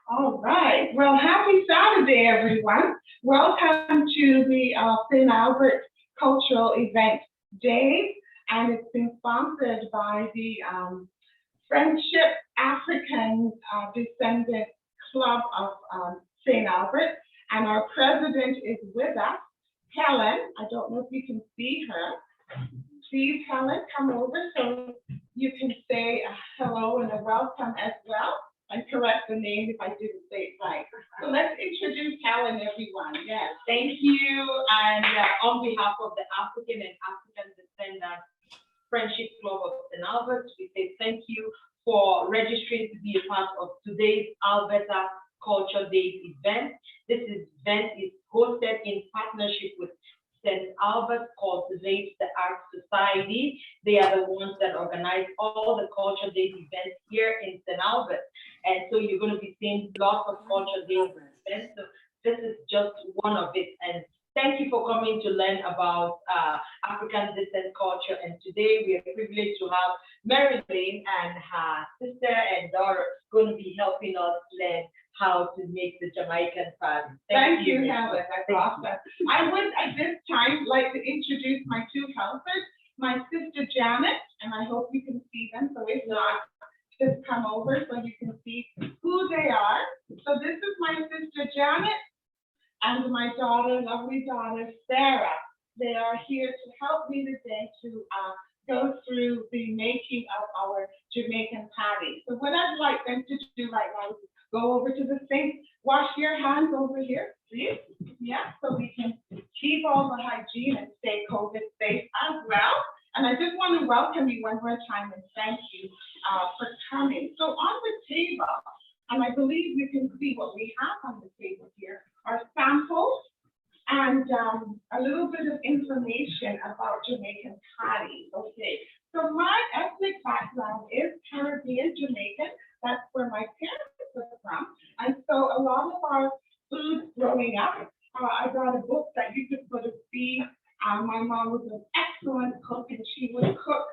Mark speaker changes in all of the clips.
Speaker 1: All right. Well, happy Saturday, everyone. Welcome to the St. Albert Cultural Event Day, and it's been sponsored by the Friendship African Descendant Club of St. Albert, and our president is with us, Helen. I don't know if you can see her. Please, Helen, come over so you can say hello and a welcome as well, and correct the name if I didn't say it right. So let's introduce Helen, everyone. Yes.
Speaker 2: Thank you. And on behalf of the African and African Descendants Friendship Club of St. Albert, we say thank you for registering to be a part of today's Alberta Culture Days event. This event is hosted in partnership with St. Albert Cultivate the Arts Society. They are the ones that organize all the Culture Days events here in St. Albert. And so you're going to be seeing lots of Culture Days events. So this is just one of it. And thank you for coming to learn about African descent culture. And today we are privileged to have Marilyn and her sister and daughter going to be helping us learn how to make the Jamaican party.
Speaker 1: Thank you, Helen. That's awesome. I would at this time like to introduce my two helpers, my sister Janet, and I hope you can see them. So if not, just come over so you can see who they are. So this is my sister Janet and my daughter, lovely daughter, Sarah. They are here to help me today to go through the making of our Jamaican patty. So what I'd like them to do right now is go over to the sink, wash your hands over here, please. Yeah, so we can keep all the hygiene and stay COVID safe as well. And I just want to welcome you one more time and thank you for coming. So on the table, and I believe you can see what we have on the table here, are samples and a little bit of information about Jamaican patties. Okay, so my ethnic background is Caribbean Jamaican. That's where my parents are from. And so a lot of our food growing up, I got a book that you could sort of see. My mom was an excellent cook, and she would cook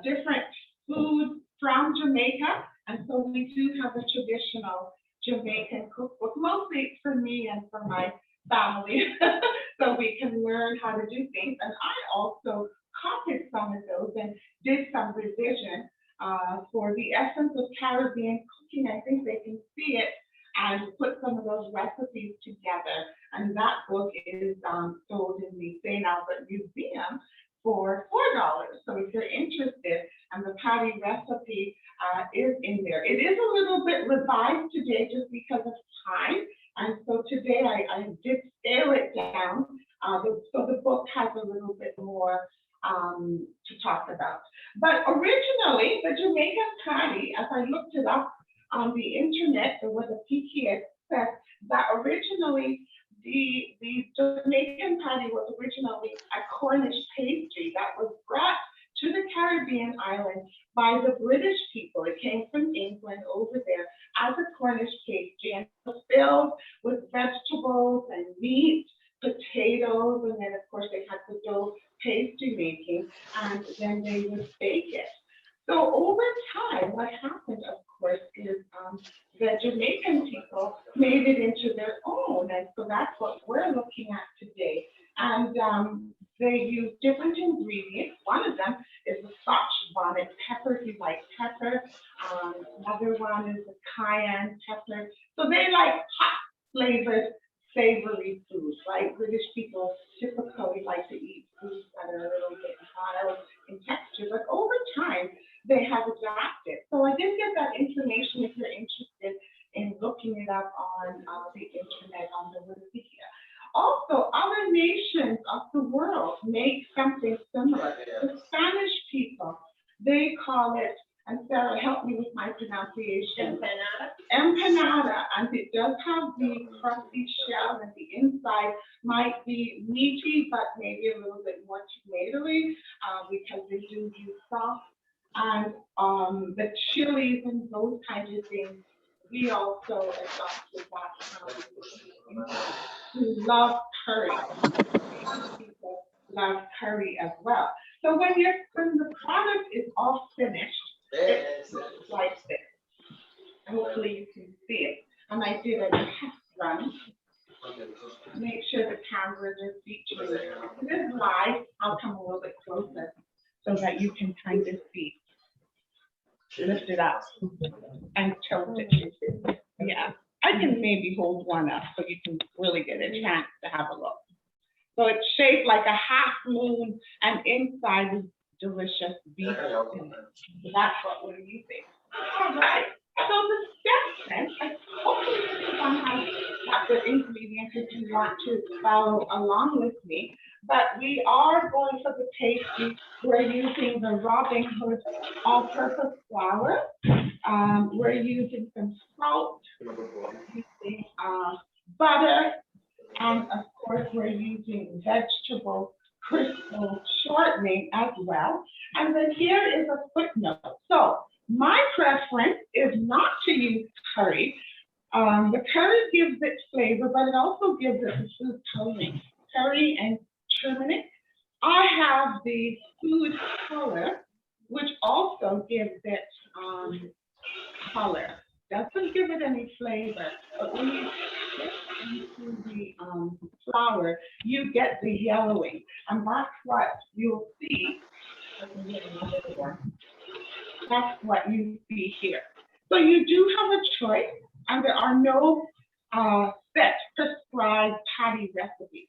Speaker 1: different foods from Jamaica. And so we do have a traditional Jamaican cookbook, mostly for me and for my family, so we can learn how to do things. And I also copied some of those and did some revision for the essence of Caribbean cooking. I think they can see it, and put some of those recipes together. And that book is sold in the St. Albert Museum for $4. So if you're interested, and the patty recipe is in there. It is a little bit revised today just because of time. And so today I did scale it down. So the book has a little bit more to talk about. But originally, the Jamaican patty, as I looked it up on the internet, there was a PKS said that originally the Jamaican patty was originally a Cornish pastry that was brought to the Caribbean island by the British people. It came from England over there as a Cornish pastry, and it was filled with vegetables and meat, potatoes, and then of course they had the dough pastry making, and then they would bake it. So over time, what happened, of course, is the Jamaican people made it into their own, and so that's what we're looking at today. And they use different ingredients. One of them is the Scotch bonnet pepper, if you like pepper. Another one is the cayenne pepper. So they like hot flavored, savory foods, right? British people typically like to eat foods that are a little bit mild in texture, but over time, they have adapted. So I did get that information if you're interested in looking it up on the internet, on the Wikipedia. Also, other nations of the world make something similar. The Spanish people, they call it, and Sarah, help me with my pronunciation. Empanada, and it does have the crusty shell, and the inside might be meaty, but maybe a little bit more tomatoey, because they do use sauce. And the chilies and those kinds of things, we also adopted that. We love curry. People love curry as well. So when the product is all did a test run. Make sure the cameras are featuring. This is live. I'll come a little bit closer so that you can kind of see. Lift it up and tilt it. Yeah, I can maybe hold one up so you can really get a chance to have a look. So it's shaped like a half moon, and inside is delicious beef. So that's what we're using. All right. So the steps then, and hopefully everyone has got the ingredients if you want to follow along with me. But we are going for the tasty. We're using the Robin Hood all-purpose flour. We're using some salt, using butter, and of course we're using vegetable crystal shortening as well. And then here is a footnote. So my preference is not to use curry. The curry gives it flavor, but it also gives it the food coloring. Curry and turmeric. I have the food color, which also gives it color. Doesn't give it any flavor, but when you put into the flour, you get the yellowing, and that's what you'll see. That's what you see here. So you do have a choice, and there are no set prescribed patty recipes.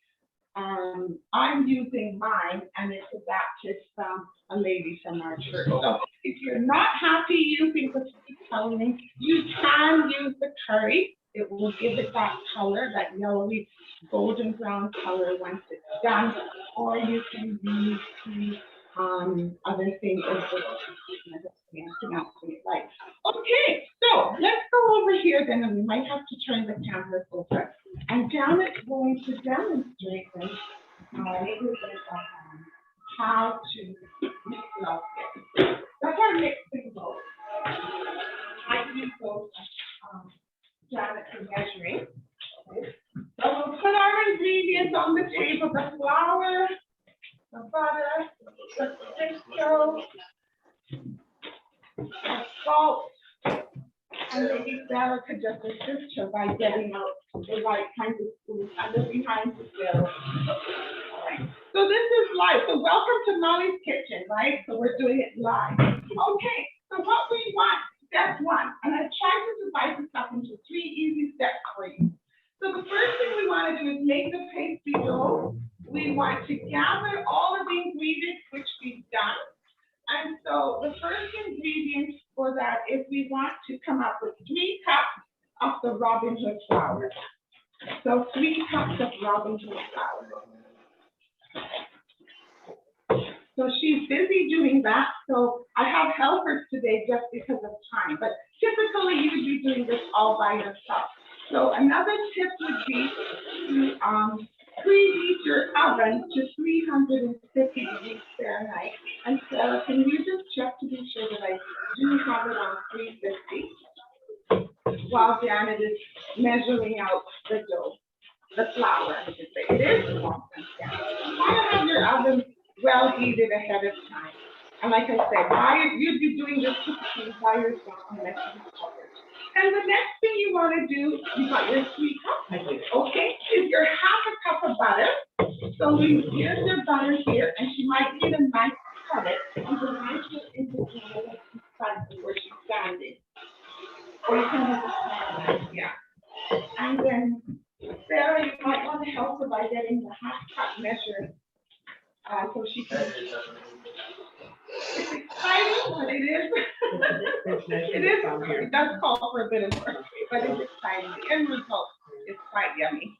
Speaker 1: I'm using mine, and it's adapted from a lady from our church. So if you're not happy using the food coloring, you can use the curry. It will give it that color, that yellowy golden brown color once it's done. Or you can use the other thing is right. Okay, so let's go over here then, and we might have to turn the camera over. And Janet's going to demonstrate this, how to mix it up. That's how to mix things up. I use those Janet for measuring. Okay. So we'll put our ingredients on the table: the flour, the butter, the Crisco, the salt, and maybe Sarah could just assist her by getting out the right kind of food and the behind the wheel. Right. So this is live. So welcome to Molly's Kitchen, right? So we're doing it live. Okay, so what we want, step one, and I've tried to divide this up into 3 easy steps for you. So the first thing we want to do is make the pastry dough. We want to gather all of the ingredients, which we've done. And so the first ingredient for that is we want to come up with 3 cups of the Robin Hood flour. So 3 cups of Robin Hood flour. So she's busy doing that. So I have helpers today just because of time. But typically you'd be doing this all by yourself. So another tip would be to preheat your oven to 350 degrees Fahrenheit. And Sarah, can you just check to be sure that I do have it on 350 while Janet is measuring out the dough, the flour, I should say. It is warm. You want to have your oven well heated ahead of time. And like I said, you'd be doing this typically by yourself unless you covered. And the next thing you want to do, you got your 3 cups, okay, is your half a cup of butter. So here's your butter here, and she might need a knife to cut it, and the knife is in the front where she's standing. Or you can have a small knife, yeah. And then, Sarah, you might want to help her by getting the half cup measure, so she can. It's exciting, but it is. It does call for a bit of work, but it's exciting. The end result is quite yummy.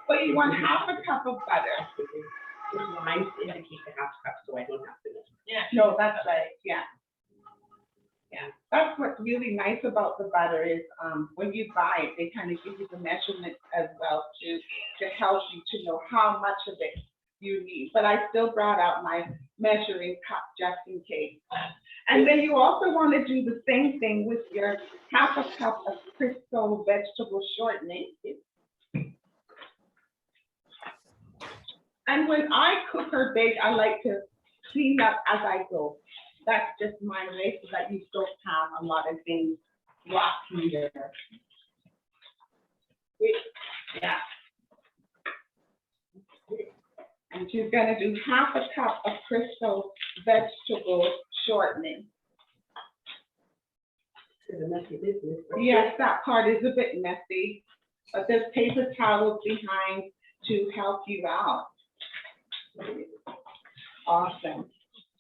Speaker 1: But you want half a cup of butter.
Speaker 3: Lines indicate the half cup, so I don't have to.
Speaker 1: Yeah. No, that's right. Yeah. Yeah. That's what's really nice about the butter is when you buy it, they kind of give you the measurement as well to help you to know how much of it you need. But I still brought out my measuring cup just in case. And then you also want to do the same thing with your half a cup of Crisco vegetable shortening. And when I cook or bake, I like to clean up as I go. That's just my way so that you don't have a lot of things locked in there. Yeah. And she's gonna do half a cup of Crisco vegetable shortening.
Speaker 3: It's a messy business.
Speaker 1: Yes, that part is a bit messy, but there's paper towels behind to help you out. Awesome.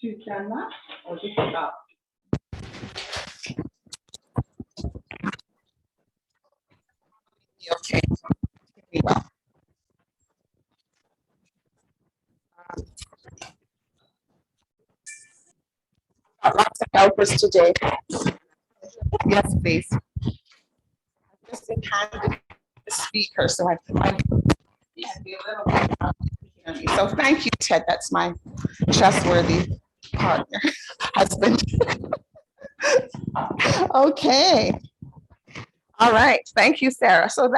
Speaker 1: Susanna, or just about.
Speaker 4: Okay. Lots of helpers today. Yes, please. I've just been handed the speaker, so I can be a little bit hear me. So thank you, Ted. That's my trustworthy partner, husband. Okay. All right. Thank you, Sarah. So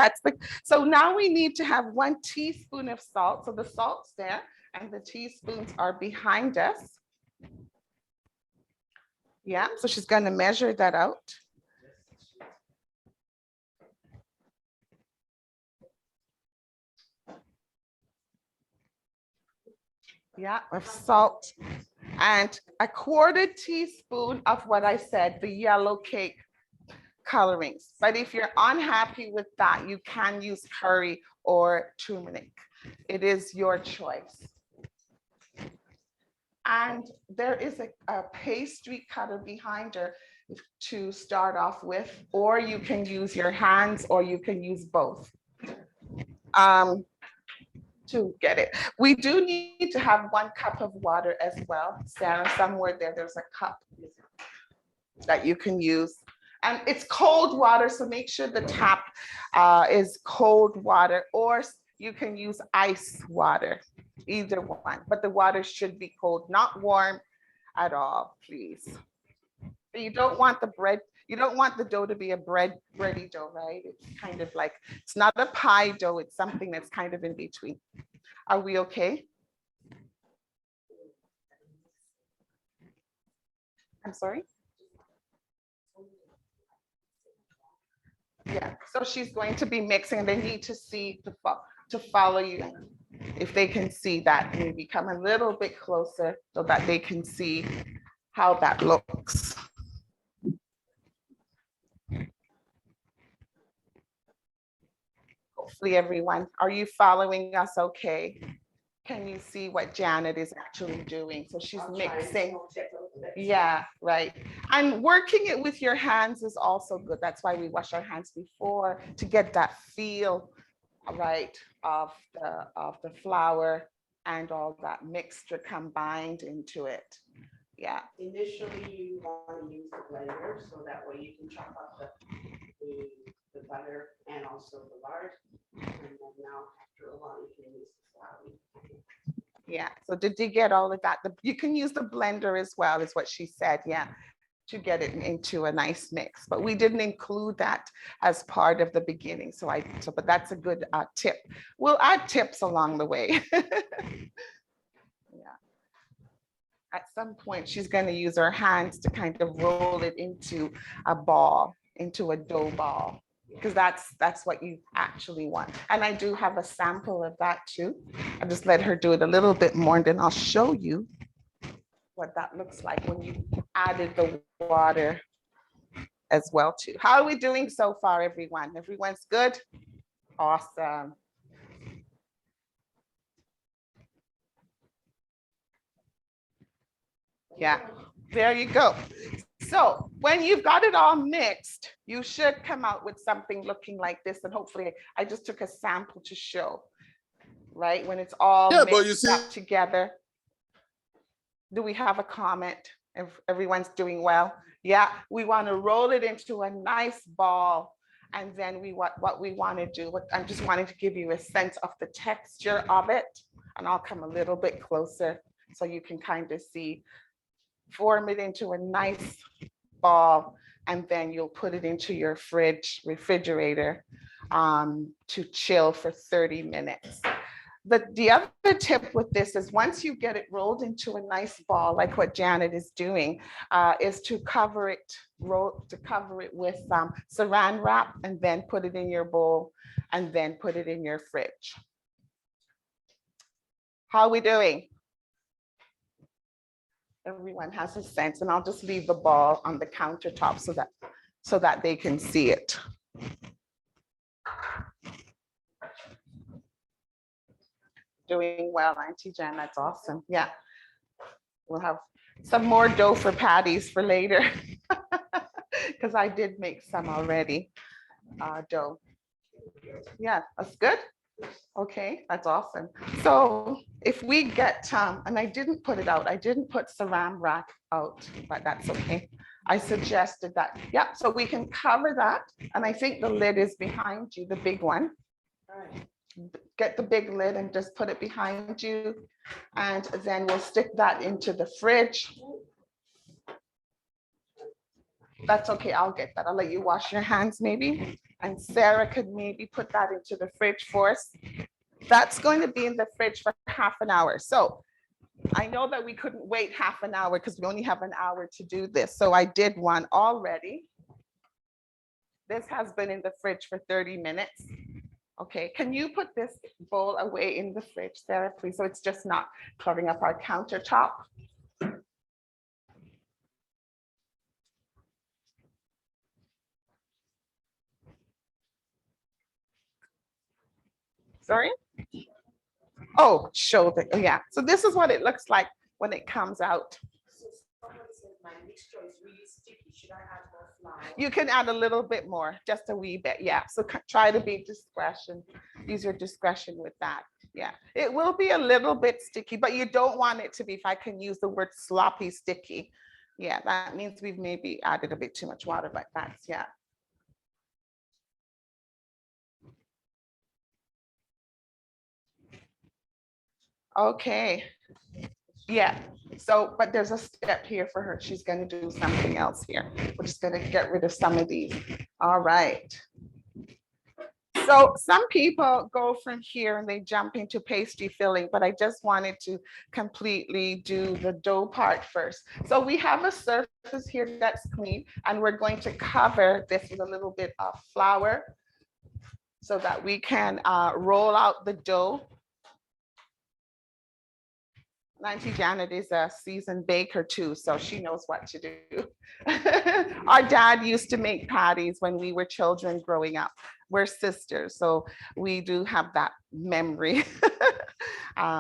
Speaker 4: now we need to have 1 teaspoon of salt. So the salt's there and the teaspoons are behind us. Yeah, so she's going to measure that out. Yeah, of salt and a 1/4 teaspoon of what I said, the yellow cake colorings. But if you're unhappy with that, you can use curry or turmeric. It is your choice. And there is a pastry cutter behind her to start off with, or you can use your hands, or you can use both to get it. We do need to have 1 cup of water as well. Sarah, somewhere there's a cup that you can use. And it's cold water, so make sure the tap is cold water, or you can use ice water, either one. But the water should be cold, not warm at all, please. You don't want the bread, you don't want the dough to be a bready dough, right? It's kind of like, it's not a pie dough, it's something that's kind of in between. Are we okay? I'm sorry? Yeah, so she's going to be mixing. They need to see to follow you. If they can see that, maybe come a little bit closer so that they can see how that looks. Hopefully everyone, are you following us okay? Can you see what Janet is actually doing? So she's mixing. Yeah, right. And working it with your hands is also good. That's why we wash our hands before, to get that feel, right, of the flour and all that mixture combined into it. Yeah.
Speaker 3: Initially, you want to use the blender, so that way you can chop up the butter and also the lard. And then now after a while, you can use the flour.
Speaker 4: Yeah, so did you get all of that? You can use the blender as well, is what she said, yeah, to get it into a nice mix. But we didn't include that as part of the beginning. But that's a good tip. We'll add tips along the way. Yeah. At some point, she's going to use her hands to kind of roll it into a ball, into a dough ball, because that's what you actually want. And I do have a sample of that too. I'll just let her do it a little bit more, and then I'll show you what that looks like when you added the water as well too. How are we doing so far, everyone? Everyone's good? Awesome. Yeah, there you go. So when you've got it all mixed, you should come out with something looking like this. And hopefully I just took a sample to show, right? When it's all mixed up together. Do we have a comment? If everyone's doing well? Yeah, we want to roll it into a nice ball. And then what we want to do, I'm just wanting to give you a sense of the texture of it. And I'll come a little bit closer so you can kind of see. Form it into a nice ball, and then you'll put it into your refrigerator to chill for 30 minutes. The other tip with this is once you get it rolled into a nice ball, like what Janet is doing, is to cover it, with saran wrap and then put it in your bowl and then put it in your fridge. How are we doing? Everyone has a sense, and I'll just leave the ball on the countertop so that they can see it. Doing well, Auntie Jen, that's awesome. Yeah. We'll have some more dough for patties for later. Because I did make some already, dough. Yeah, that's good. Okay, that's awesome. So if we get, and I didn't put it out, I didn't put saran wrap out, but that's okay. I suggested that, yeah, so we can cover that. And I think the lid is behind you, the big one.
Speaker 3: All right.
Speaker 4: Get the big lid and just put it behind you. And then we'll stick that into the fridge. That's okay, I'll get that. I'll let you wash your hands maybe. And Sarah could maybe put that into the fridge for us. That's going to be in the fridge for half an hour. So I know that we couldn't wait half an hour because we only have an hour to do this. So I did one already. This has been in the fridge for 30 minutes. Okay, can you put this bowl away in the fridge, Sarah, please? So it's just not covering up our countertop. Sorry? Oh, show the, oh, yeah. So this is what it looks like when it comes out.
Speaker 3: So someone said my mixture is really sticky. Should I add more flour?
Speaker 4: You can add a little bit more, just a wee bit, yeah. So try to be discretion, use your discretion with that. Yeah, it will be a little bit sticky, but you don't want it to be, if I can use the word sloppy sticky. Yeah, that means we've maybe added a bit too much water, but that's, yeah. Okay. Yeah, so, but there's a step here for her. She's gonna do something else here. We're just gonna get rid of some of these. All right. So some people go from here and they jump into pastry filling, but I just wanted to completely do the dough part first. So we have a surface here that's clean, and we're going to cover this with a little bit of flour so that we can roll out the dough. Auntie Janet is a seasoned baker too, so she knows what to do. Our dad used to make patties when we were children growing up. We're sisters, so we do have that memory,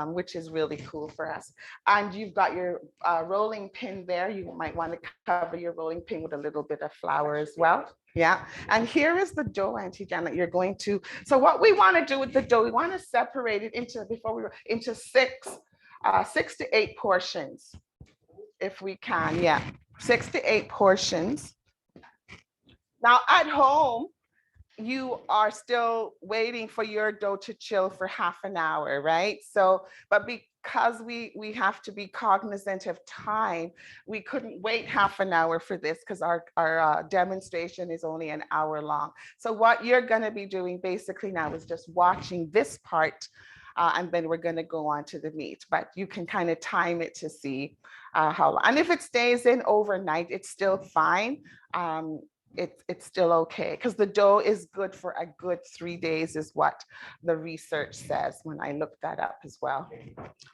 Speaker 4: which is really cool for us. And you've got your rolling pin there. You might want to cover your rolling pin with a little bit of flour as well. Yeah, and here is the dough, Auntie Janet. You're going to, so what we want to do with the dough, we want to separate it into six to eight portions, if we can. Yeah, 6 to 8 portions. Now at home, you are still waiting for your dough to chill for half an hour, right? So, but because we have to be cognizant of time, we couldn't wait half an hour for this because our demonstration is only an hour long. So what you're gonna be doing basically now is just watching this part, and then we're going to go on to the meat, but you can kind of time it to see how long. And if it stays in overnight, it's still fine. It's still okay because the dough is good for a good 3 days is what the research says when I looked that up as well.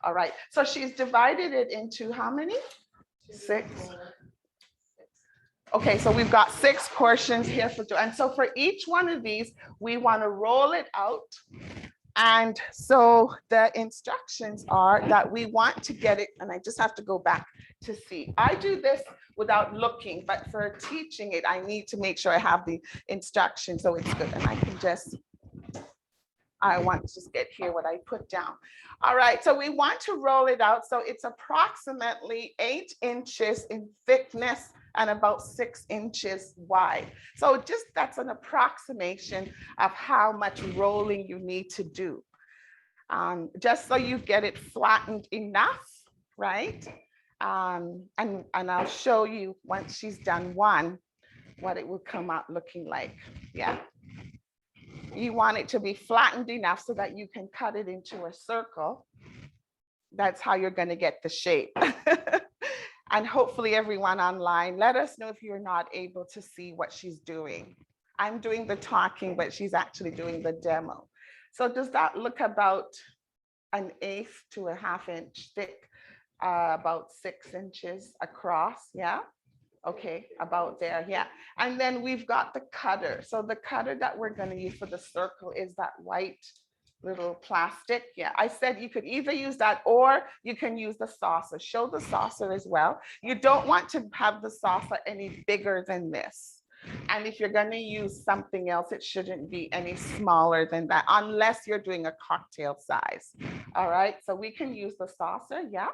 Speaker 4: All right, so she's divided it into how many? 6. Okay, so we've got 6 portions here for dough. And so for each one of these, we want to roll it out. And so the instructions are that we want to get it, and I just have to go back to see. I do this without looking, but for teaching it, I need to make sure I have the instructions so it's good. And I want to just get here what I put down. All right, so we want to roll it out. So it's approximately 8 inches in thickness and about 6 inches wide. So just that's an approximation of how much rolling you need to do. Just so you get it flattened enough, right? And I'll show you once she's done one, what it will come out looking like. Yeah. you want it to be flattened enough so that you can cut it into a circle. That's how you're going to get the shape. And hopefully everyone online, let us know if you're not able to see what she's doing. I'm doing the talking, but she's actually doing the demo. So does that look about 1/8 to a 1/2 inch thick, about 6 inches across? Yeah. Okay, about there, yeah. And then we've got the cutter. So the cutter that we're going to use for the circle is that white little plastic. Yeah, I said you could either use that or you can use the saucer. Show the saucer as well. You don't want to have the saucer any bigger than this. And if you're going to use something else, it shouldn't be any smaller than that, unless you're doing a cocktail size. All right, so we can use the saucer, yeah.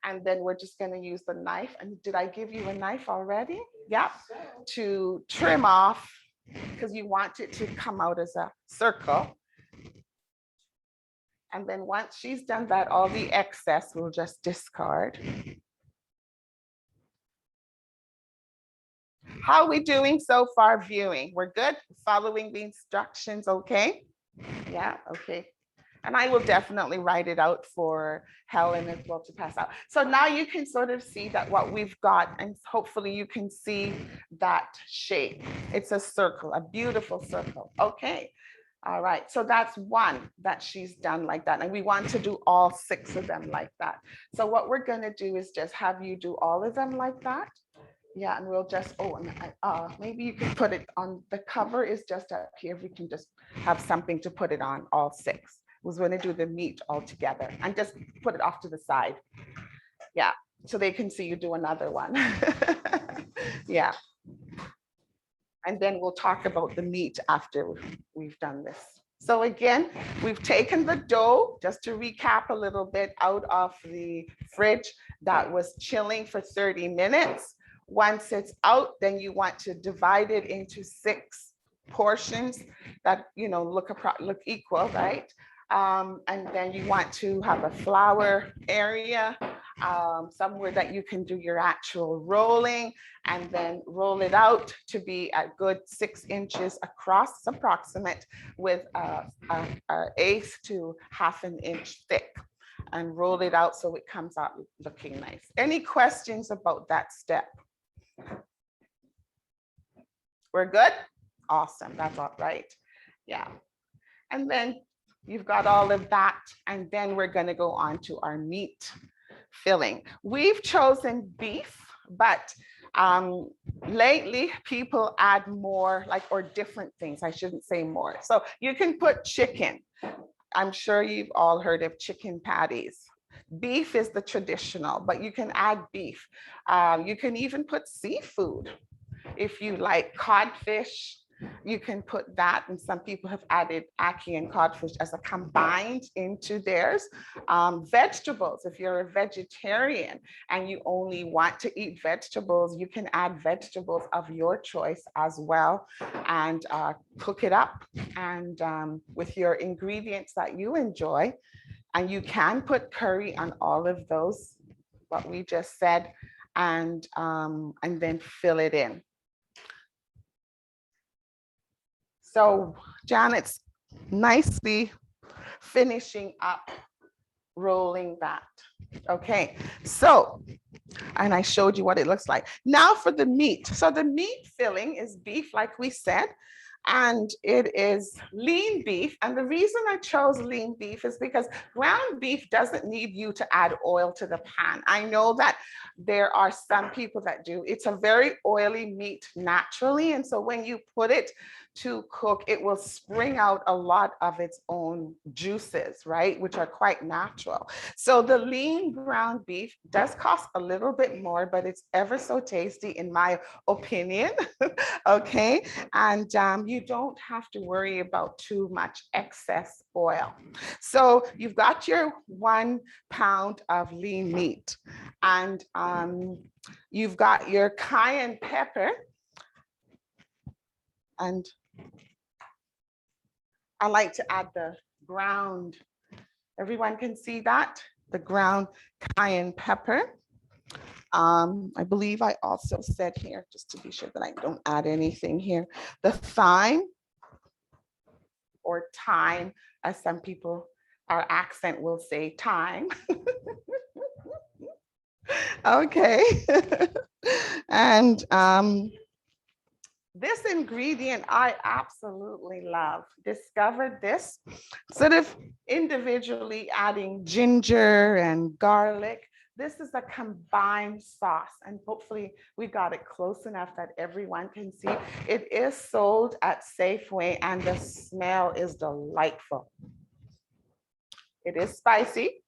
Speaker 4: And then we're just going to use the knife. And did I give you a knife already? Yeah, to trim off, because you want it to come out as a circle. And then once she's done that, all the excess we'll just discard. How are we doing so far viewing? We're good? Following the instructions, okay? Yeah, okay. And I will definitely write it out for Helen as well to pass out. So now you can sort of see that what we've got, and hopefully you can see that shape. It's a circle, a beautiful circle. Okay. All right, so that's one that she's done like that. And we want to do all 6 of them like that. So what we're gonna do is just have you do all of them like that. Yeah, and we'll just, oh, and maybe you can put it on, the cover is just up here. We can just have something to put it on, all 6. Was going to do the meat all together and just put it off to the side. Yeah, so they can see you do another one. Yeah. And then we'll talk about the meat after we've done this. So again, we've taken the dough, just to recap a little bit, out of the fridge that was chilling for 30 minutes. Once it's out, then you want to divide it into 6 portions that, you know, look equal, right? And then you want to have a flour area, somewhere that you can do your actual rolling, and then roll it out to be a good 6 inches across, approximate, with 1/8 to 1/2 inch thick, and roll it out so it comes out looking nice. Any questions about that step? We're good? Awesome, that's all right. Yeah. And then you've got all of that, and then we're going to go on to our meat filling. We've chosen beef, but lately people add more, like, or different things. I shouldn't say more. So you can put chicken. I'm sure you've all heard of chicken patties. Beef is the traditional, but you can add beef. You can even put seafood. If you like codfish, you can put that, and some people have added ackee and codfish as a combined into theirs. Vegetables, if you're a vegetarian and you only want to eat vegetables, you can add vegetables of your choice as well, and cook it up and with your ingredients that you enjoy. And you can put curry on all of those, what we just said, and then fill it in. So Janet's nicely finishing up rolling that. Okay, so, and I showed you what it looks like. Now for the meat. So the meat filling is beef, like we said, and it is lean beef. And the reason I chose lean beef is because ground beef doesn't need you to add oil to the pan. I know that there are some people that do. It's a very oily meat naturally. And so when you put it to cook, it will spring out a lot of its own juices, right? Which are quite natural. So the lean ground beef does cost a little bit more, but it's ever so tasty in my opinion. Okay, and you don't have to worry about too much excess oil. So you've got your 1 pound of lean meat, and you've got your cayenne pepper, and I like to add the ground. Everyone can see that? The ground cayenne pepper. I believe I also said here, just to be sure that I don't add anything here, the thyme. or thyme, as some people, our accent will say thyme. Okay. And this ingredient I absolutely love. Discovered this sort of individually adding ginger and garlic. This is a combined sauce, and hopefully we got it close enough that everyone can see. It is sold at Safeway and the smell is delightful. It is spicy.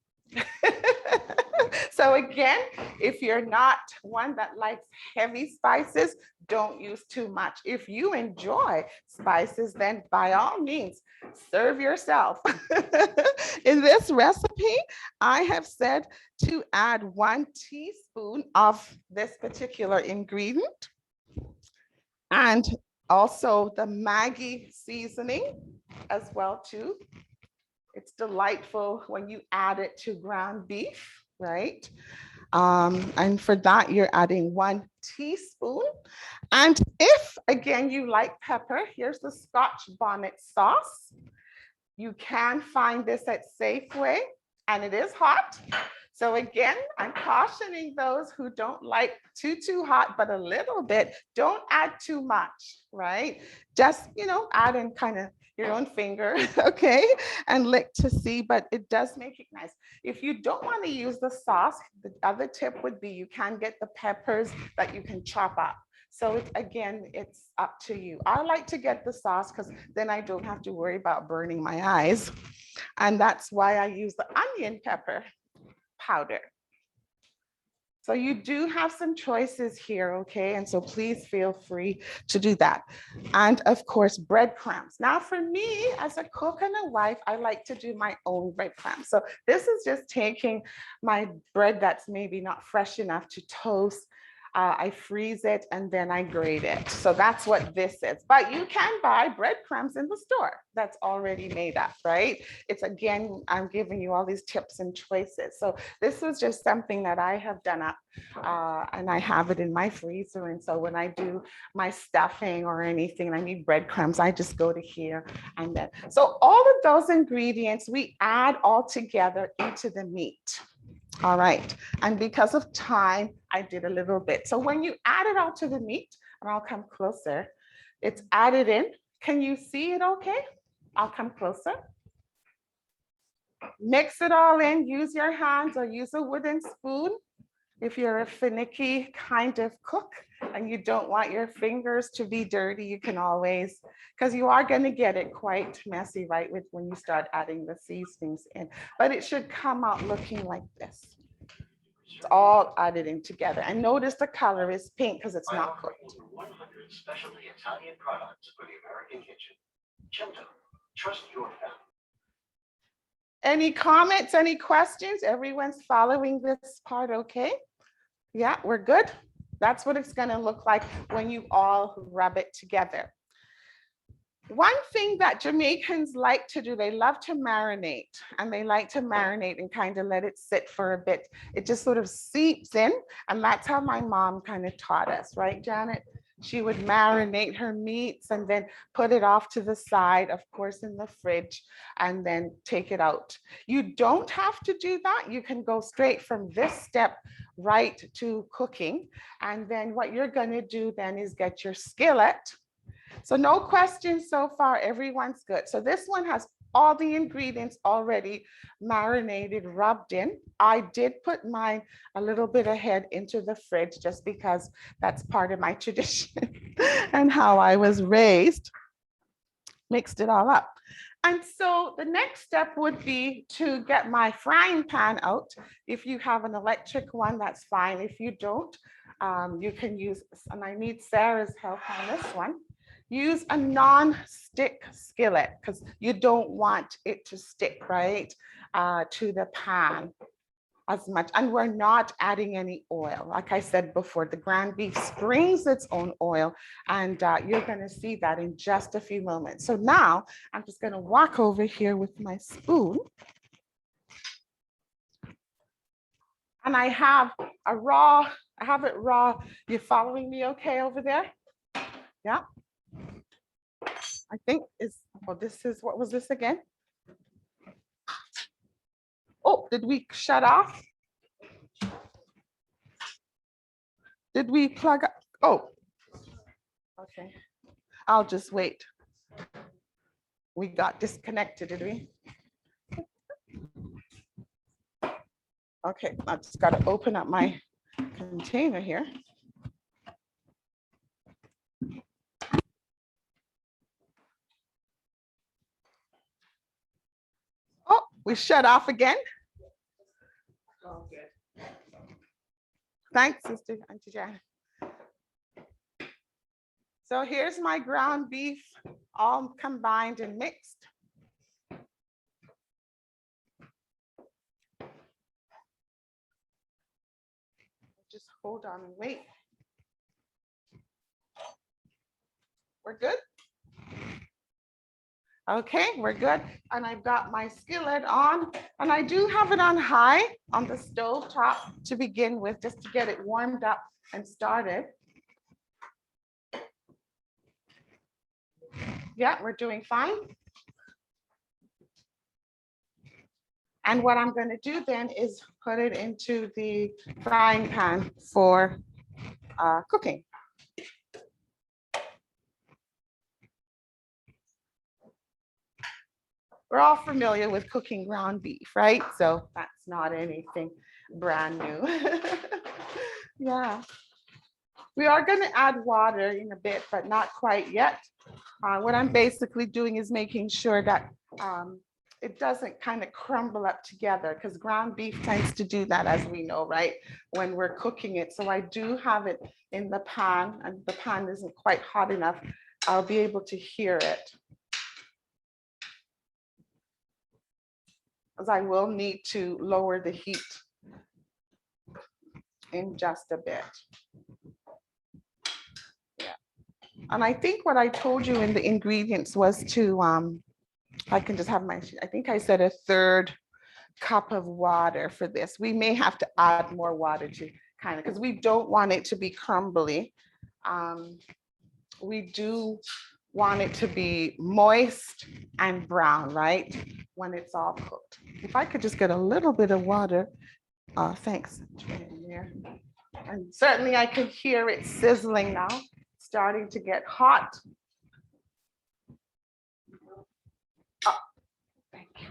Speaker 4: So again, if you're not one that likes heavy spices, don't use too much. If you enjoy spices, then by all means, serve yourself. In this recipe, I have said to add 1 teaspoon of this particular ingredient and also the Maggi seasoning as well too. It's delightful when you add it to ground beef, right? And for that, you're adding 1 teaspoon. And if, again, you like pepper, here's the Scotch bonnet sauce. You can find this at Safeway, and it is hot. So again, I'm cautioning those who don't like too hot, but a little bit, don't add too much, right? Just, add in kind of your own finger, okay? And lick to see, but it does make it nice. If you don't want to use the sauce, the other tip would be you can get the peppers that you can chop up. So again, it's up to you. I like to get the sauce because then I don't have to worry about burning my eyes. And that's why I use the onion pepper powder. So you do have some choices here, okay? And so please feel free to do that. And of course, breadcrumbs. Now for me, as a cook and a wife, I like to do my own breadcrumbs. So this is just taking my bread that's maybe not fresh enough to toast. I freeze it and then I grate it. So that's what this is. But you can buy breadcrumbs in the store that's already made up, right? It's again, I'm giving you all these tips and choices. So this was just something that I have done up and I have it in my freezer. And so when I do my stuffing or anything, I need breadcrumbs, I just go to here and then. So all of those ingredients we add all together into the meat. All right, and because of time, I did a little bit. So when you add it all to the meat, and I'll come closer, it's added in. Can you see it okay? I'll come closer. Mix it all in, use your hands or use a wooden spoon. If you're a finicky kind of cook and you don't want your fingers to be dirty, you can always, because you are going to get it quite messy, right, with when you start adding the seasonings in. But it should come out looking like this. It's all added in together. And notice the color is pink because it's not cooked.
Speaker 5: 100 specialty Italian products for the American kitchen. Cento, trust your family.
Speaker 4: Any comments, any questions? Everyone's following this part okay? Yeah, we're good. That's what it's going to look like when you all rub it together. One thing that Jamaicans like to do, they love to marinate, and they like to marinate and kind of let it sit for a bit. It just sort of seeps in, and that's how my mom kind of taught us, right, Janet? She would marinate her meats and then put it off to the side, of course, in the fridge, and then take it out. You don't have to do that. You can go straight from this step right to cooking. And then what you're going to do then is get your skillet. So no questions so far, everyone's good. So this one has all the ingredients already marinated, rubbed in. I did put mine a little bit ahead into the fridge just because that's part of my tradition and how I was raised. Mixed it all up. And so the next step would be to get my frying pan out. If you have an electric one, that's fine. If you don't, you can use, and I need Sarah's help on this one. Use a non-stick skillet because you don't want it to stick, right, to the pan as much. And we're not adding any oil. Like I said before, the ground beef springs its own oil, and you're going to see that in just a few moments. So now I'm just going to walk over here with my spoon. And I have it raw. You following me okay over there? Yeah. I think is, oh, this is, what was this again? Oh, did we shut off? Did we plug up? Oh, okay. I'll just wait. We got disconnected, did we? Okay, I just got to open up my container here. Oh, we shut off again.
Speaker 3: Oh, good.
Speaker 4: Thanks, Sister Auntie Jan. So here's my ground beef, all combined and mixed. Just hold on and wait. We're good? Okay, we're good. And I've got my skillet on, and I do have it on high on the stove top to begin with, just to get it warmed up and started. Yeah, we're doing fine. And what I'm going to do then is put it into the frying pan for cooking. We're all familiar with cooking ground beef, right? So that's not anything brand new. Yeah. We are going to add water in a bit, but not quite yet. What I'm basically doing is making sure that it doesn't kind of crumble up together, because ground beef tends to do that, as we know, right? When we're cooking it. So I do have it in the pan, and the pan isn't quite hot enough. I'll be able to hear it, as I will need to lower the heat in just a bit. Yeah. And I think what I told you in the ingredients was to, I can just have my, I think I said a 1/3 cup of water for this. We may have to add more water to kind of, because we don't want it to be crumbly. We do want it to be moist and brown, right? When it's all cooked. If I could just get a little bit of water, thanks. And certainly I could hear it sizzling now, starting to get hot. Oh, thank you.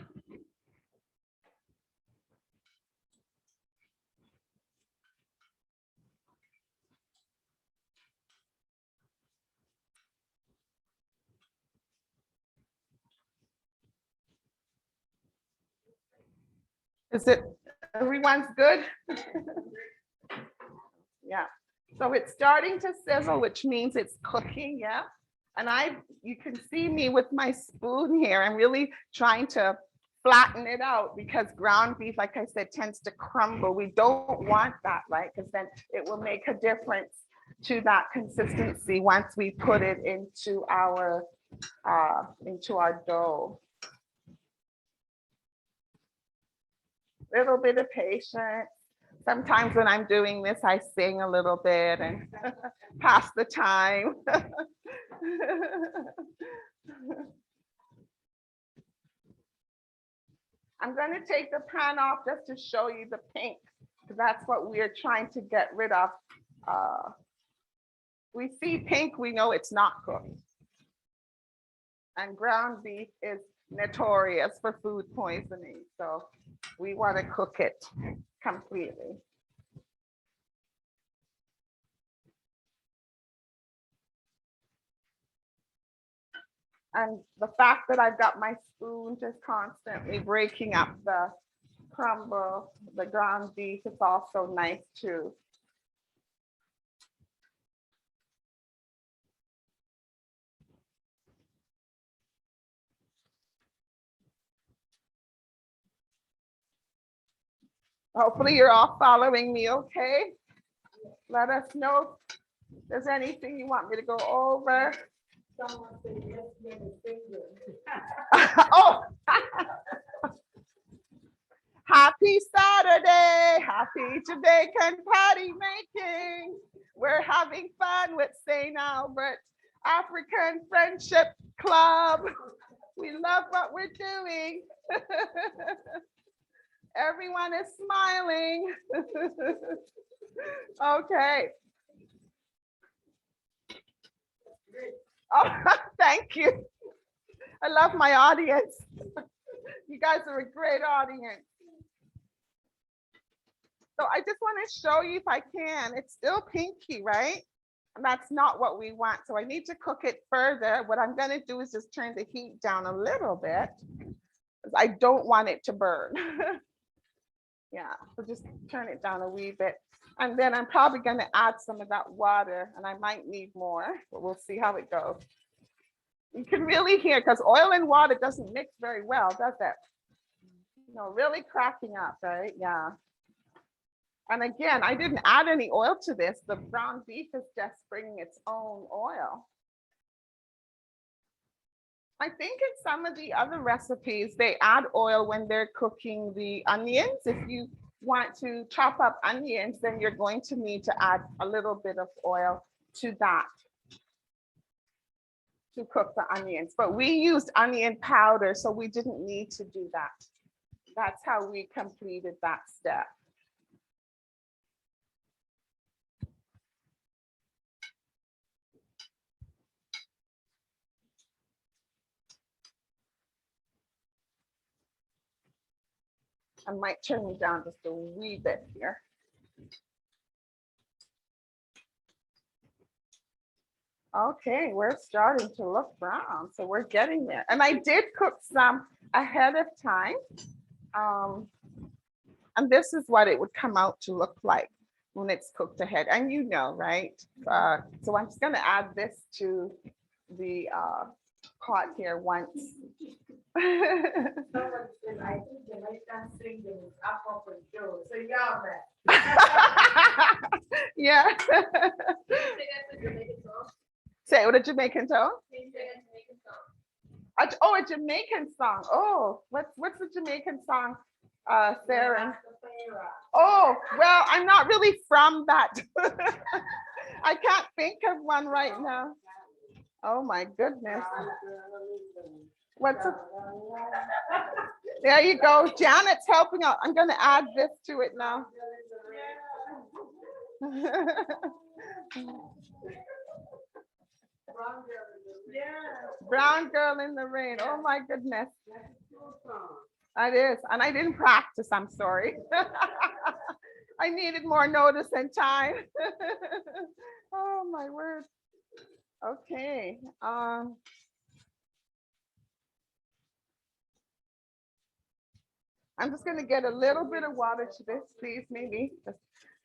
Speaker 4: Is it, everyone's good? Yeah, so it's starting to sizzle, which means it's cooking, yeah. And you can see me with my spoon here. I'm really trying to flatten it out, because ground beef, like I said, tends to crumble. We don't want that, right? Because then it will make a difference to that consistency once we put it into our dough. Little bit of patience. Sometimes when I'm doing this, I sing a little bit and pass the time. I'm going to take the pan off just to show you the pink, because that's what we're trying to get rid of. We see pink, we know it's not cooked. And ground beef is notorious for food poisoning, so we want to cook it completely. And the fact that I've got my spoon just constantly breaking up the crumble, the ground beef, is also nice too. Hopefully you're all following me okay. Let us know if there's anything you want me to go over. Oh, happy Saturday, happy Jamaican patty making. We're having fun with St. Albert. African Friendship Club. We love what we're doing. Everyone is smiling. Okay. Oh, thank you. I love my audience. You guys are a great audience. So I just want to show you if I can. It's still pinky, right? And that's not what we want. So I need to cook it further. What I'm going to do is just turn the heat down a little bit, because I don't want it to burn. Yeah, so just turn it down a wee bit. And then I'm probably going to add some of that water, and I might need more, but we'll see how it goes. You can really hear, because oil and water doesn't mix very well, does it? You know, really cracking up, right? Yeah. And again, I didn't add any oil to this. The ground beef is just bringing its own oil. I think in some of the other recipes, they add oil when they're cooking the onions. If you want to chop up onions, then you're going to need to add a little bit of oil to that to cook the onions. But we used onion powder, so we didn't need to do that. That's how we completed that step. I might turn it down just a wee bit here. Okay, we're starting to look brown, so we're getting there. And I did cook some ahead of time. And this is what it would come out to look like when it's cooked ahead. And you know, right? So I'm just gonna add this to the pot here once. Yeah. Say it with a Jamaican tone. Oh, a Jamaican song. Oh, what's the Jamaican song, Sarah? Oh, well, I'm not really from that. I can't think of one right now. Oh my goodness. There you go. Janet's helping out. I'm going to add this to it now. Brown Girl in the Rain. Oh my goodness. It is. And I didn't practice. I'm sorry. I needed more notice and time. Oh my word. Okay. I'm just going to get a little bit of water to this, please, maybe.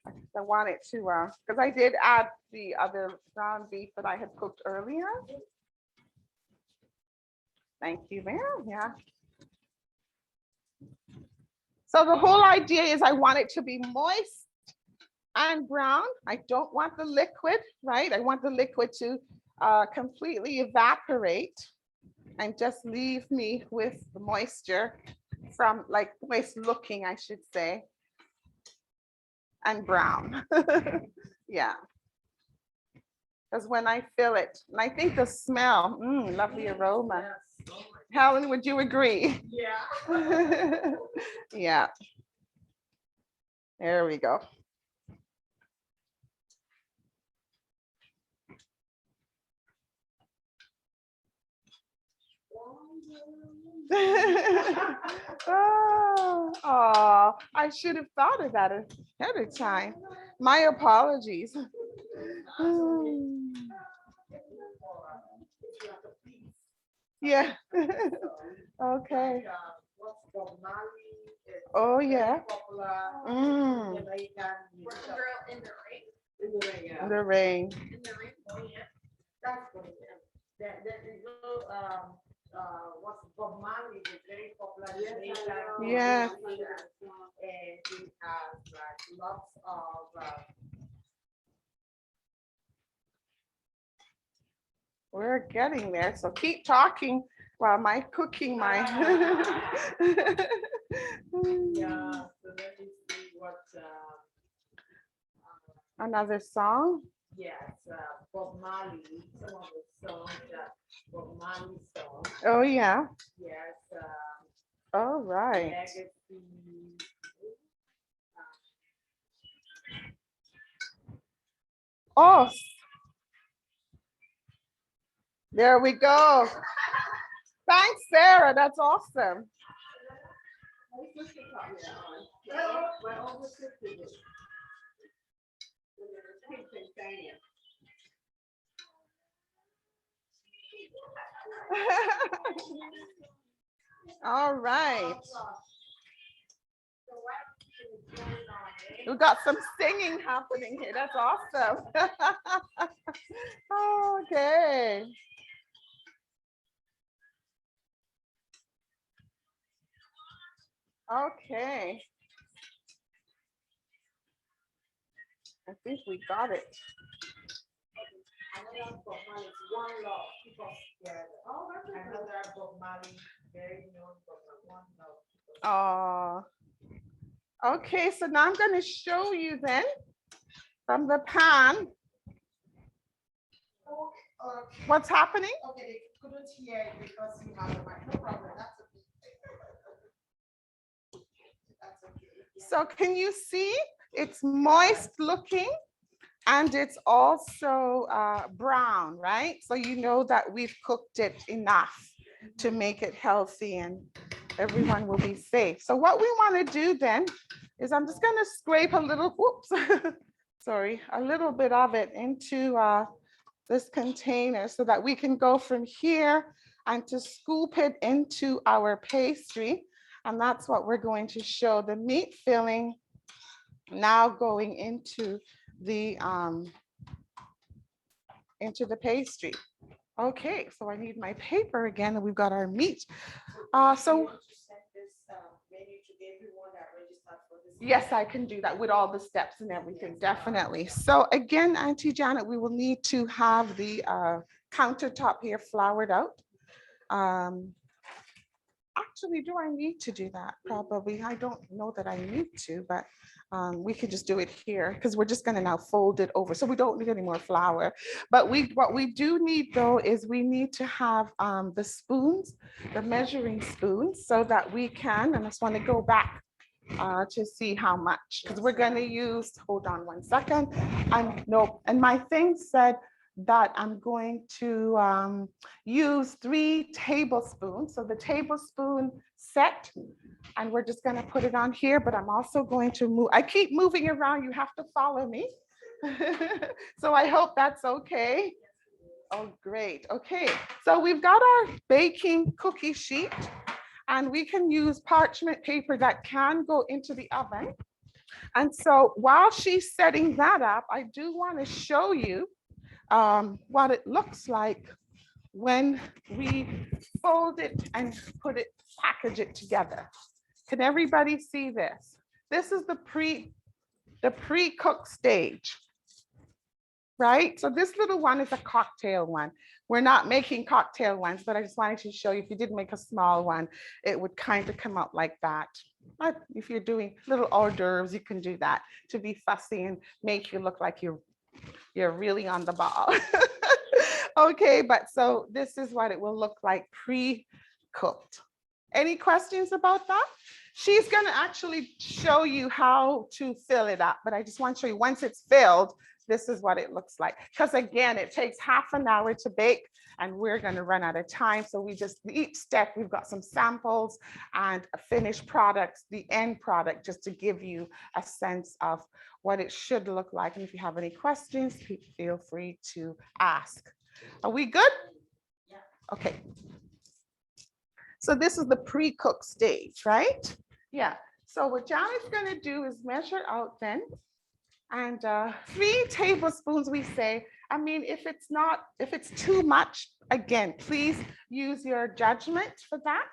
Speaker 4: I want it to, because I did add the other ground beef that I had cooked earlier. Thank you, ma'am. Yeah. So the whole idea is I want it to be moist and brown. I don't want the liquid, right? I want the liquid to completely evaporate and just leave me with the moisture from, like, moist looking, I should say, and brown. Yeah. Because when I feel it, and I think the smell, lovely aroma. Helen, would you agree?
Speaker 2: Yeah.
Speaker 4: Yeah. There we go. Oh, I should have thought of that ahead of time. My apologies. Yeah. Okay. Oh yeah. In the rain.
Speaker 3: What's Bob Marley is very popular in Jamaica.
Speaker 4: Yeah.
Speaker 3: And it has like lots of
Speaker 4: We're getting there, so keep talking while my cooking my.
Speaker 3: yeah, so let me see what
Speaker 4: Another song.
Speaker 2: Yes, Bob Marley, some of the songs that Bob Marley songs.
Speaker 4: Oh, yeah.
Speaker 2: Yes,
Speaker 4: All right.
Speaker 2: Legacy.
Speaker 4: Oh, there we go. Thanks, Sarah. That's awesome.
Speaker 3: My sister taught me that one. My older sister did. When they were kids, they sang it.
Speaker 4: All right. We got some singing happening here. That's awesome. Okay. Okay. I think we got it.
Speaker 2: Another Bob Marley is One Love, keep us together.
Speaker 3: Oh, that's a good one.
Speaker 2: Another Bob Marley, very known Bob Marley, One Love.
Speaker 4: Oh, okay. So now I'm going to show you then from the pan what's happening.
Speaker 3: Okay, they couldn't hear it because you have the mic. No problem. That's okay. That's okay. Yeah.
Speaker 4: So can you see it's moist looking and it's also brown, right? So you know that we've cooked it enough to make it healthy and everyone will be safe. So what we want to do then is I'm just going to scrape a little, whoops, sorry, a little bit of it into this container so that we can go from here and to scoop it into our pastry. And that's what we're going to show, the meat filling now going into the pastry. Okay, so I need my paper again, and we've got our meat. So yes, I can do that with all the steps and everything, definitely. So again, Auntie Janet, we will need to have the countertop here floured out. Actually, do I need to do that? Probably. I don't know that I need to, but we can just do it here because we're just going to now fold it over. So we don't need any more flour. But what we do need though is we need to have the spoons, the measuring spoons, so that we can, and I just want to go back to see how much, because we're going to use, hold on one second. And my thing said that I'm going to use 3 tablespoons. So the tablespoon set, and we're just going to put it on here, but I'm also going to move. I keep moving around. You have to follow me. So I hope that's okay. Oh, great. Okay. So we've got our baking cookie sheet, and we can use parchment paper that can go into the oven. And so while she's setting that up, I do want to show you what it looks like when we fold it and package it together. Can everybody see this? This is the pre-cooked stage, right? So this little one is a cocktail one. We're not making cocktail ones, but I just wanted to show you, if you did make a small one, it would kind of come out like that. But if you're doing little hors d'oeuvres, you can do that to be fussy and make you look like you're really on the ball. Okay, but so this is what it will look like pre-cooked. Any questions about that? She's going to actually show you how to fill it up, but I just want to show you once it's filled, this is what it looks like. Because again, it takes half an hour to bake and we're going to run out of time. So we just, each step, we've got some samples and finished products, the end product, just to give you a sense of what it should look like. And if you have any questions, feel free to ask. Are we good?
Speaker 3: Yeah.
Speaker 4: Okay. So this is the pre-cooked stage, right? Yeah. So what Janet's going to do is measure out then. And 3 tablespoons, we say. I mean, if it's too much, again, please use your judgment for that.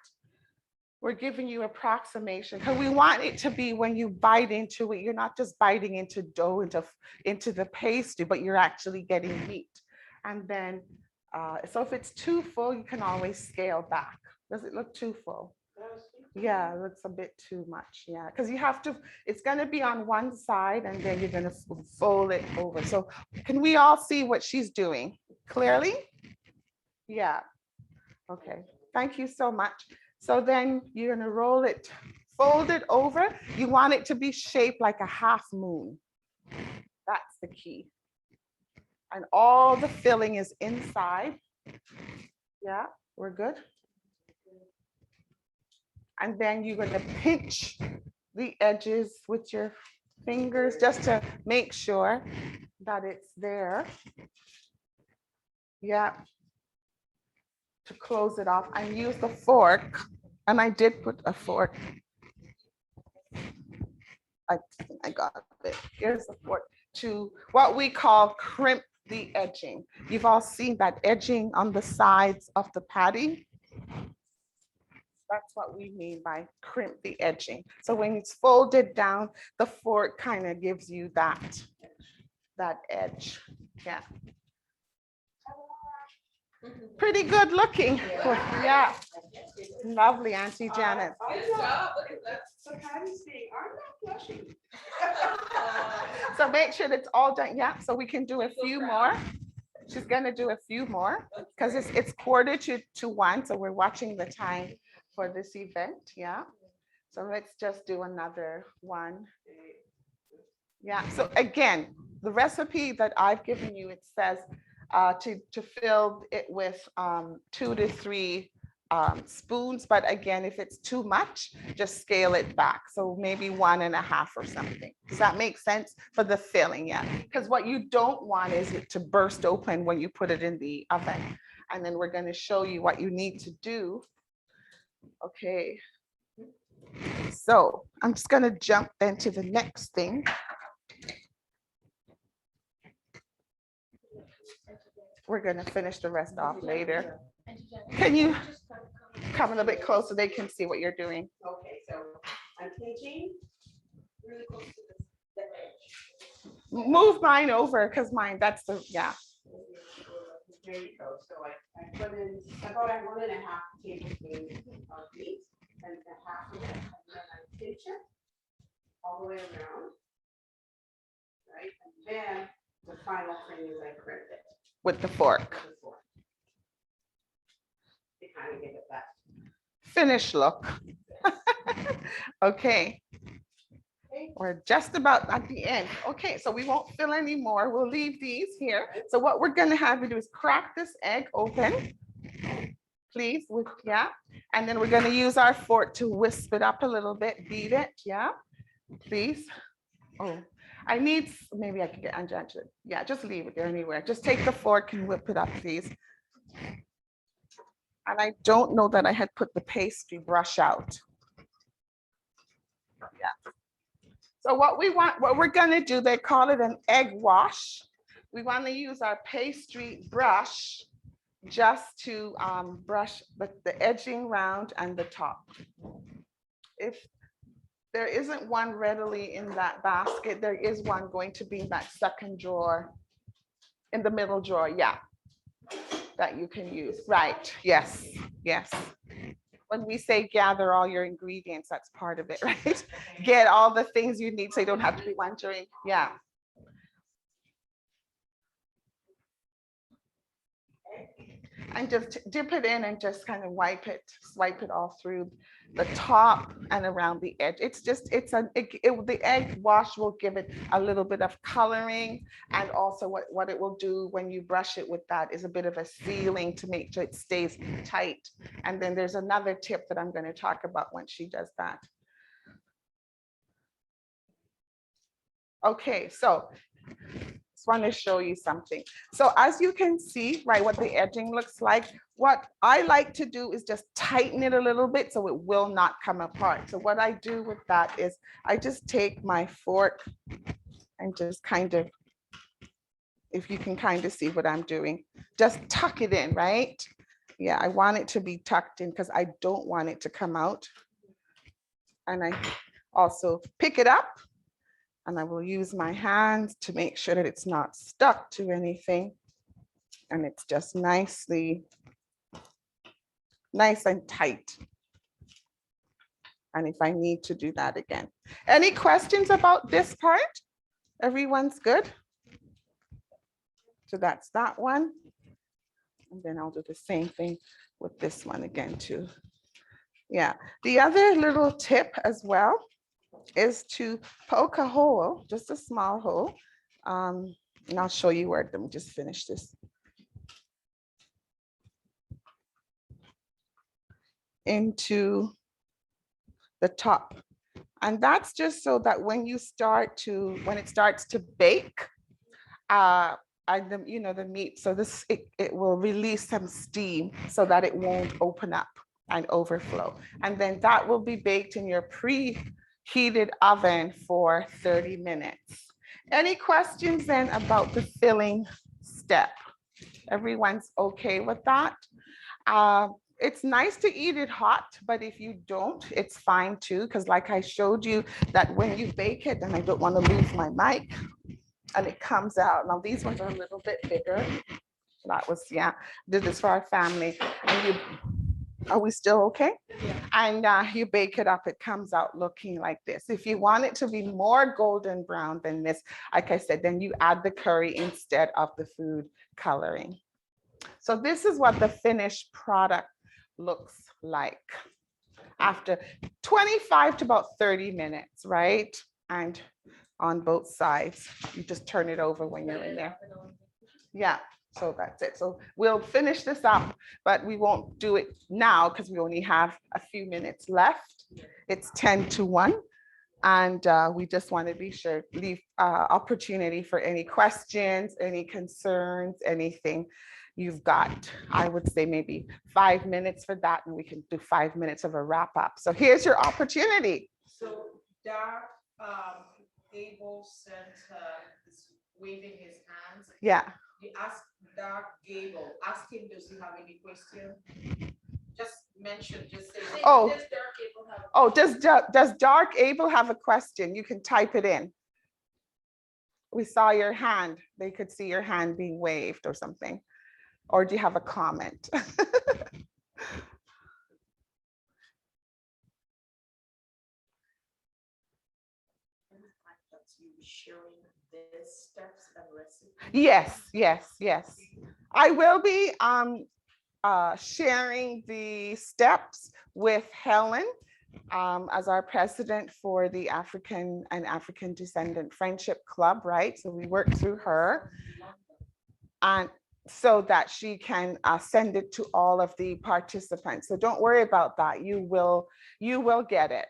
Speaker 4: We're giving you approximation because we want it to be when you bite into it, you're not just biting into dough, into the pastry, but you're actually getting meat. And then, so if it's too full, you can always scale back. Does it look too full?
Speaker 3: I was thinking
Speaker 4: Yeah, it looks a bit too much. Yeah, because you have to, it's going to be on one side and then you're going to fold it over. So can we all see what she's doing clearly? Yeah. Okay. Thank you so much. So then you're going to roll it, fold it over. You want it to be shaped like a half moon. That's the key. And all the filling is inside. Yeah, we're good. And then you're going to pinch the edges with your fingers just to make sure that it's there. Yeah. To close it off and use the fork. And I did put a fork. I got it. Here's the fork to what we call crimp the edging. You've all seen that edging on the sides of the patty. That's what we mean by crimp the edging. So when it's folded down, the fork kind of gives you that edge. Yeah. Pretty good looking. Yeah. Lovely, Auntie Janet.
Speaker 3: So Patty's saying, I'm not blushing.
Speaker 4: So make sure it's all done. Yeah, so we can do a few more. She's gonna do a few more because it's quarter to 1. So we're watching the time for this event. Yeah. So let's just do another one. Yeah. So again, the recipe that I've given you, it says to fill it with 2 to 3 spoons. But again, if it's too much, just scale it back. So maybe 1.5 or something. Does that make sense for the filling? Yeah. Because what you don't want is it to burst open when you put it in the oven. And then we're going to show you what you need to do. Okay. So I'm just going to jump then to the next thing. We're going to finish the rest off later. Can you come a little bit closer so they can see what you're doing?
Speaker 3: Okay, so I'm pinching really close to the edge.
Speaker 4: Move mine over because mine, that's the, yeah.
Speaker 3: There you go. So I put in about 1.5 tablespoons of meat and half of it, and then I pinch it all the way around. Right, and then the final thing is I crimp it
Speaker 4: With the fork.
Speaker 3: with the fork. To kind of give it that.
Speaker 4: Finish look. Okay. We're just about at the end. Okay, so we won't fill any more. We'll leave these here. So what we're going to have you do is crack this egg open, please, with, yeah. And then we're going to use our fork to whisk it up a little bit, beat it, yeah, please. Oh, I need, maybe I could get unjudged. Yeah, just leave it there anywhere. Just take the fork and whip it up, please. And I don't know that I had put the pastry brush out. Yeah. So what we're gonna do, they call it an egg wash. We want to use our pastry brush just to brush the edging round and the top. If there isn't one readily in that basket, there is one going to be in that second drawer, in the middle drawer, yeah, that you can use. Right, yes, yes. When we say gather all your ingredients, that's part of it, right? Get all the things you need so you don't have to be wondering, yeah. And just dip it in and just kind of wipe it, swipe it all through the top and around the edge. It's just, the egg wash will give it a little bit of coloring. And also what it will do when you brush it with that is a bit of a sealing to make sure it stays tight. And then there's another tip that I'm going to talk about when she does that. Okay, so just want to show you something. So as you can see, right, what the edging looks like, what I like to do is just tighten it a little bit so it will not come apart. So what I do with that is I just take my fork and just kind of, if you can kind of see what I'm doing, just tuck it in, right? Yeah, I want it to be tucked in because I don't want it to come out. And I also pick it up. And I will use my hands to make sure that it's not stuck to anything. And it's just nice and tight. And if I need to do that again. Any questions about this part? Everyone's good? So that's that one. And then I'll do the same thing with this one again too. Yeah, the other little tip as well is to poke a hole, just a small hole. And I'll show you where, let me just finish this. Into the top. And that's just so that when it starts to bake, and the meat, so it will release some steam so that it won't open up and overflow. And then that will be baked in your preheated oven for 30 minutes. Any questions then about the filling step? Everyone's okay with that? It's nice to eat it hot, but if you don't, it's fine too, because like I showed you that when you bake it, and I don't want to lose my mic, and it comes out. Now these ones are a little bit bigger. That was, yeah, did this for our family. And are we still okay? Yeah. And you bake it up, it comes out looking like this. If you want it to be more golden brown than this, like I said, then you add the curry instead of the food coloring. So this is what the finished product looks like after 25 to about 30 minutes, right? And on both sides, you just turn it over when you're in there. Yeah, so that's it. So we'll finish this up, but we won't do it now because we only have a few minutes left. It's 10 to 1. And we just want to be sure, leave opportunity for any questions, any concerns, anything you've got. I would say maybe 5 minutes for that, and we can do 5 minutes of a wrap up. So here's your opportunity.
Speaker 6: So Dark Abel sent is waving his hands.
Speaker 4: Yeah.
Speaker 6: You ask Dark Gable, ask him, does he have any question? Just mention, just say.
Speaker 4: Oh.
Speaker 6: Does Dark Abel have
Speaker 4: does Dark Abel have a question? You can type it in. We saw your hand. They could see your hand being waved or something. Or do you have a comment?
Speaker 6: sharing the steps and recipes?
Speaker 4: Yes. I will be sharing the steps with Helen as our president for the African and African Descendant Friendship Club, right? So we work through her, and so that she can send it to all of the participants. So don't worry about that. You will get it.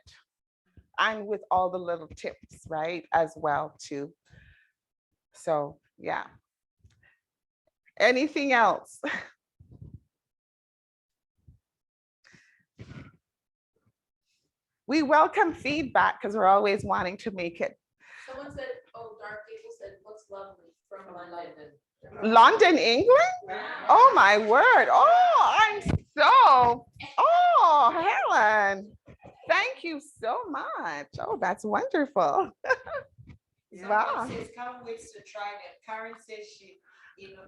Speaker 4: And with all the little tips, right, as well too. So yeah. Anything else? We welcome feedback because we're always wanting to make it.
Speaker 6: Someone said, oh, Dark Gable said, looks lovely from London.
Speaker 4: London, England? Oh my word. Oh, Helen. Thank you so much. Oh, that's wonderful. Wow.
Speaker 6: Says, can't wait to try them. Karen says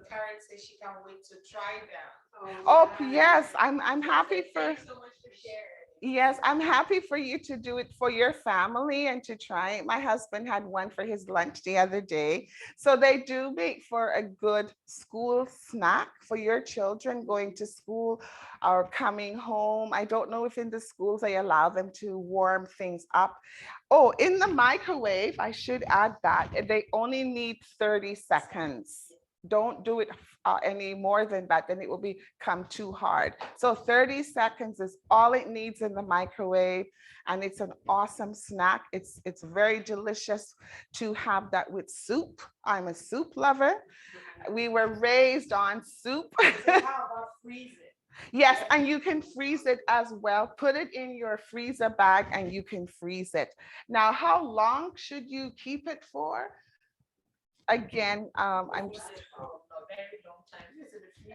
Speaker 6: Karen says she can't wait to try them.
Speaker 4: Oh, yes, I'm happy for.
Speaker 6: Thanks so much for sharing.
Speaker 4: Yes, I'm happy for you to do it for your family and to try it. My husband had one for his lunch the other day. So they do make for a good school snack for your children going to school or coming home. I don't know if in the schools they allow them to warm things up. Oh, in the microwave, I should add that they only need 30 seconds. Don't do it any more than that, then it will become too hard. So 30 seconds is all it needs in the microwave, and it's an awesome snack. It's very delicious to have that with soup. I'm a soup lover. We were raised on soup.
Speaker 6: So how about freeze it?
Speaker 4: Yes, and you can freeze it as well. Put it in your freezer bag and you can freeze it. Now, how long should you keep it for? Again, I'm just,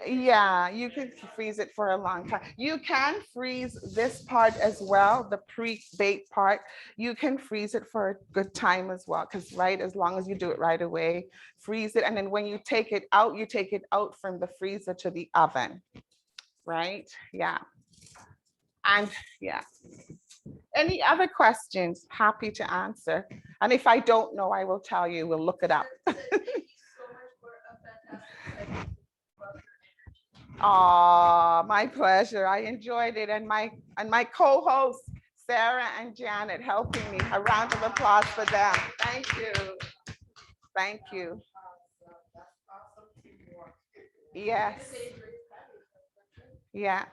Speaker 4: yeah, you can freeze it for a long time. You can freeze this part as well, the pre-baked part. You can freeze it for a good time as well, because right, as long as you do it right away, freeze it. And then when you take it out from the freezer to the oven, right? Yeah. And yeah. Any other questions? Happy to answer. And if I don't know, I will tell you. We'll look it up.
Speaker 6: Thank you so much for a fantastic session.
Speaker 4: Oh, my pleasure. I enjoyed it. And my co-hosts, Sarah and Janet, helping me. A round of applause for them. Thank you. Thank you.
Speaker 6: That's awesome teamwork.
Speaker 4: Yes. Yeah.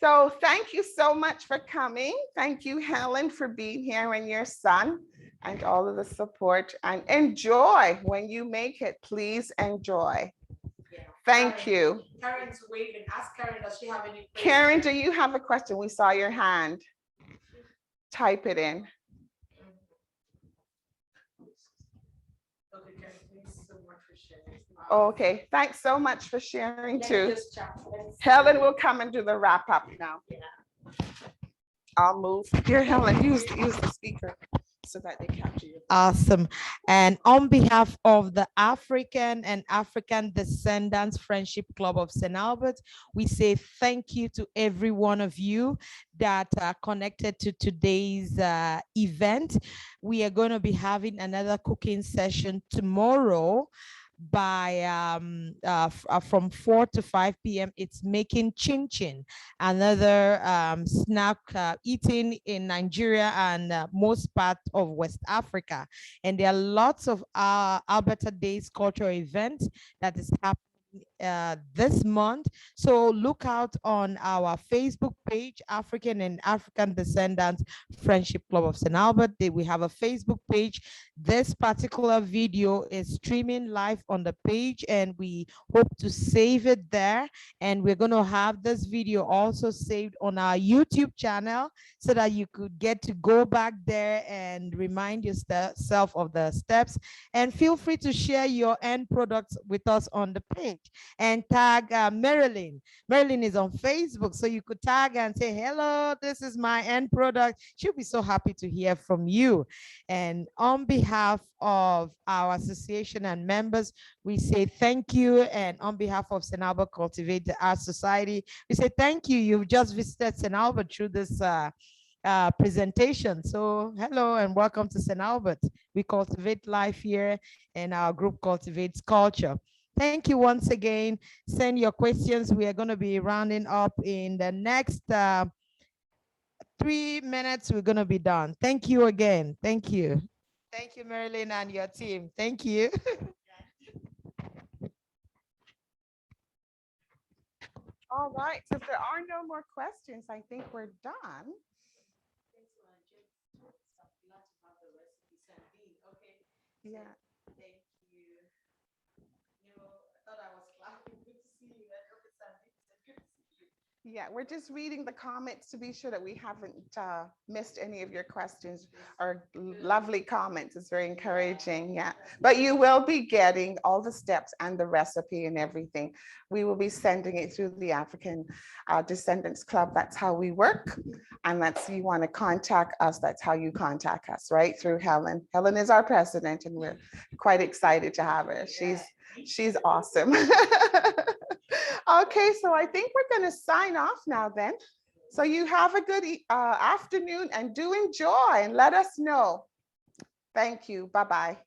Speaker 4: So thank you so much for coming. Thank you, Helen, for being here, and your son and all of the support. And enjoy when you make it. Please enjoy.
Speaker 6: Yeah.
Speaker 4: Thank you.
Speaker 6: Karen's waving. Ask Karen, does she have any?
Speaker 4: Karen, do
Speaker 6: question?
Speaker 4: you have a question? We saw your hand. Type it in.
Speaker 6: Okay, Karen, thanks so much for sharing.
Speaker 4: Okay, thanks so much for sharing
Speaker 3: Let me
Speaker 4: too.
Speaker 3: just chat.
Speaker 4: Helen will come and do the wrap up now. I'll move. Here, Helen, use the speaker so that they capture you.
Speaker 7: Awesome. And on behalf of the African and African Descendants Friendship Club of St. Albert, we say thank you to every one of you that are connected to today's event. We are going to be having another cooking session tomorrow by from 4 to 5 p.m. It's making chin chin, another snack eaten in Nigeria and most part of West Africa. And there are lots of Alberta Days cultural events that is happening this month. So look out on our Facebook page, African and African Descendants Friendship Club of St. Albert. We have a Facebook page. This particular video is streaming live on the page, and we hope to save it there. And we're going to have this video also saved on our YouTube channel so that you could get to go back there and remind yourself of the steps. And feel free to share your end products with us on the page and tag Marilyn. Marilyn is on Facebook, so you could tag and say, hello, this is my end product. She'll be so happy to hear from you. And on behalf of our association and members, we say thank you. And on behalf of St. Albert Cultivate the Art Society, we say thank you. You've just visited St. Albert through this presentation. So hello and welcome to St. Albert. We cultivate life here, and our group cultivates culture. Thank you once again. Send your questions. We are going to be rounding up in the next 3 minutes. We're going to be done. Thank you again. Thank you. Thank you, Marilyn, and your team. Thank you.
Speaker 4: All right, so if there are no more questions, I think we're done. Yeah.
Speaker 6: Thank you. You know, I thought I was laughing. Good to see you. I hope it's good to see you.
Speaker 4: Yeah, we're just reading the comments to be sure that we haven't missed any of your questions or lovely comments. It's very encouraging. Yeah, but you will be getting all the steps and the recipe and everything. We will be sending it through the African Descendants Club. That's how we work. And that's, you want to contact us, that's how you contact us, right? Through Helen. Helen is our president, and we're quite excited to have her. She's awesome. Okay, so I think we're going to sign off now then. So you have a good afternoon, and do enjoy and let us know. Thank you. Bye-bye.